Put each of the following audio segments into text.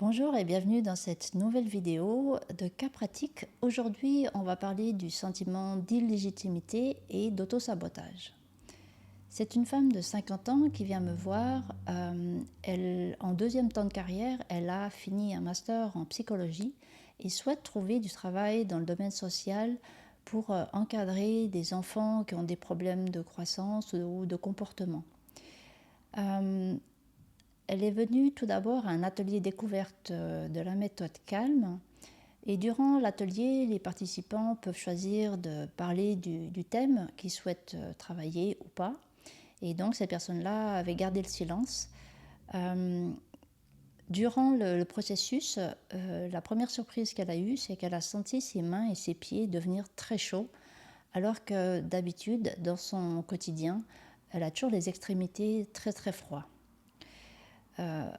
Bonjour et bienvenue dans cette nouvelle vidéo de cas pratique. Aujourd'hui, on va parler du sentiment d'illégitimité et d'autosabotage. C'est une femme de 50 ans qui vient me voir. En deuxième temps de carrière, elle a fini un master en psychologie et souhaite trouver du travail dans le domaine social pour encadrer des enfants qui ont des problèmes de croissance ou de comportement. Elle est venue tout d'abord à un atelier découverte de la méthode Calm. Et durant l'atelier, les participants peuvent choisir de parler du thème qu'ils souhaitent travailler ou pas. Et donc, cette personne-là avait gardé le silence. Durant le processus, la première surprise qu'elle a eue, c'est qu'elle a senti ses mains et ses pieds devenir très chauds, alors que d'habitude, dans son quotidien, elle a toujours les extrémités très très froides.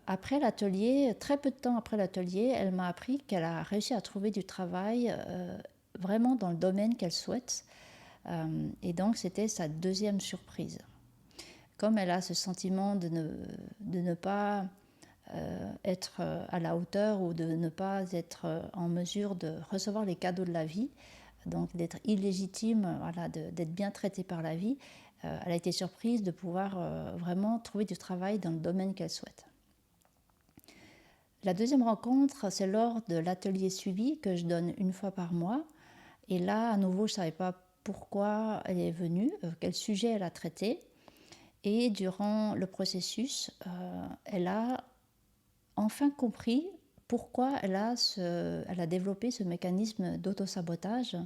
Après l'atelier, très peu de temps après l'atelier, elle m'a appris qu'elle a réussi à trouver du travail vraiment dans le domaine qu'elle souhaite. Et donc, c'était sa deuxième surprise. Comme elle a ce sentiment de ne pas être à la hauteur ou de ne pas être en mesure de recevoir les cadeaux de la vie, donc d'être illégitime, voilà, d'être bien traitée par la vie, elle a été surprise de pouvoir vraiment trouver du travail dans le domaine qu'elle souhaite. La deuxième rencontre, c'est lors de l'atelier suivi que je donne une fois par mois. Et là, à nouveau, je ne savais pas pourquoi elle est venue, quel sujet elle a traité. Et durant le processus, elle a enfin compris pourquoi elle a développé ce mécanisme d'autosabotage.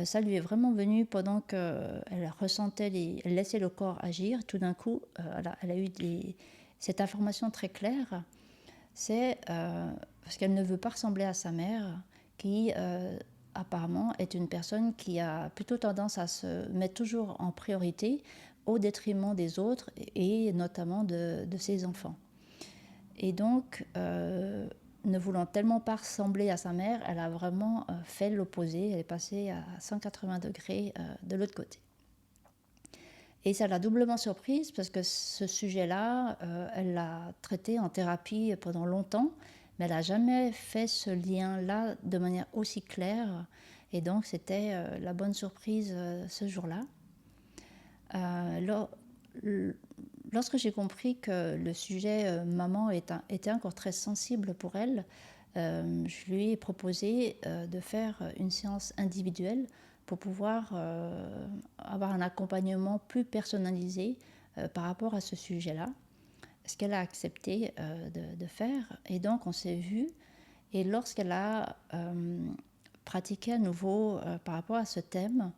Ça lui est vraiment venu pendant qu'elle ressentait, elle laissait le corps agir. Tout d'un coup, elle a eu cette information très claire. C'est parce qu'elle ne veut pas ressembler à sa mère, qui apparemment est une personne qui a plutôt tendance à se mettre toujours en priorité au détriment des autres et notamment de ses enfants. Et donc, ne voulant tellement pas ressembler à sa mère, elle a vraiment fait l'opposé, elle est passée à 180 degrés de l'autre côté. Et ça l'a doublement surprise parce que ce sujet-là, elle l'a traité en thérapie pendant longtemps, mais elle n'a jamais fait ce lien-là de manière aussi claire. Et donc, c'était la bonne surprise ce jour-là. Lorsque j'ai compris que le sujet maman était encore très sensible pour elle, je lui ai proposé de faire une séance individuelle pour pouvoir avoir un accompagnement plus personnalisé par rapport à ce sujet-là, ce qu'elle a accepté de faire. Et donc on s'est vus, et lorsqu'elle a pratiqué à nouveau par rapport à ce thème,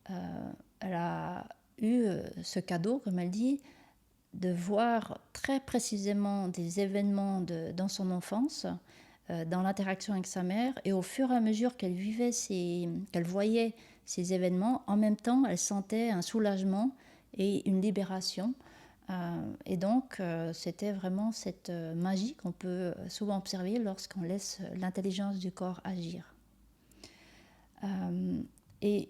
elle a eu ce cadeau, comme elle dit, de voir très précisément des événements dans son enfance, dans l'interaction avec sa mère, et au fur et à mesure qu'elle voyait ces événements, en même temps, elle sentait un soulagement et une libération. Et donc, c'était vraiment cette magie qu'on peut souvent observer lorsqu'on laisse l'intelligence du corps agir. Et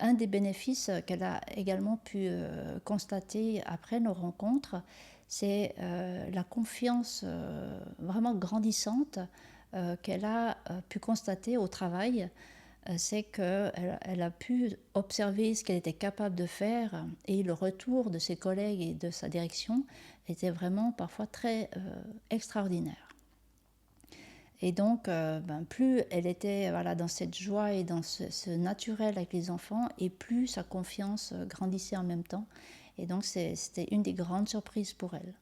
un des bénéfices qu'elle a également pu constater après nos rencontres, c'est la confiance vraiment grandissante qu'elle a pu constater au travail. C'est qu'elle a pu observer ce qu'elle était capable de faire, et le retour de ses collègues et de sa direction était vraiment parfois très extraordinaire. Et donc, plus elle était dans cette joie et dans ce naturel avec les enfants, et plus sa confiance grandissait en même temps. Et donc, c'était une des grandes surprises pour elle.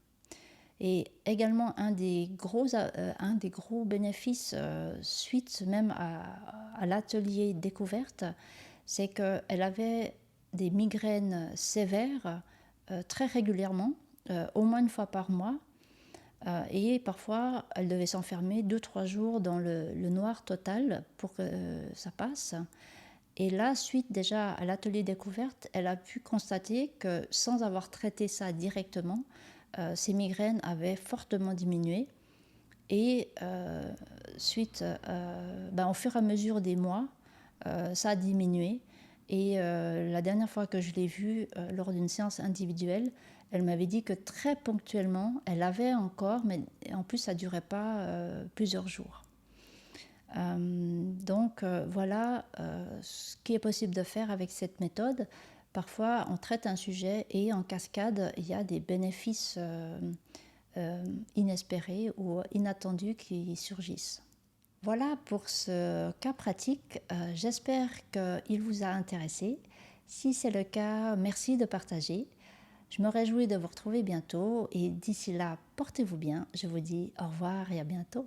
Et également, un des gros bénéfices, suite même à l'atelier découverte, c'est qu'elle avait des migraines sévères très régulièrement, au moins une fois par mois. Et parfois, elle devait s'enfermer 2-3 jours dans le noir total pour que ça passe. Et là, suite déjà à l'atelier découverte, elle a pu constater que sans avoir traité ça directement, ses migraines avaient fortement diminué. Et au fur et à mesure des mois, ça a diminué. Et la dernière fois que je l'ai vue lors d'une séance individuelle, Elle m'avait dit que très ponctuellement, elle avait encore, mais en plus ça ne durait pas plusieurs jours. Voilà ce qui est possible de faire avec cette méthode. Parfois, on traite un sujet et en cascade, il y a des bénéfices inespérés ou inattendus qui surgissent. Voilà pour ce cas pratique. J'espère qu'il vous a intéressé. Si c'est le cas, merci de partager. Je me réjouis de vous retrouver bientôt et d'ici là, portez-vous bien. Je vous dis au revoir et à bientôt.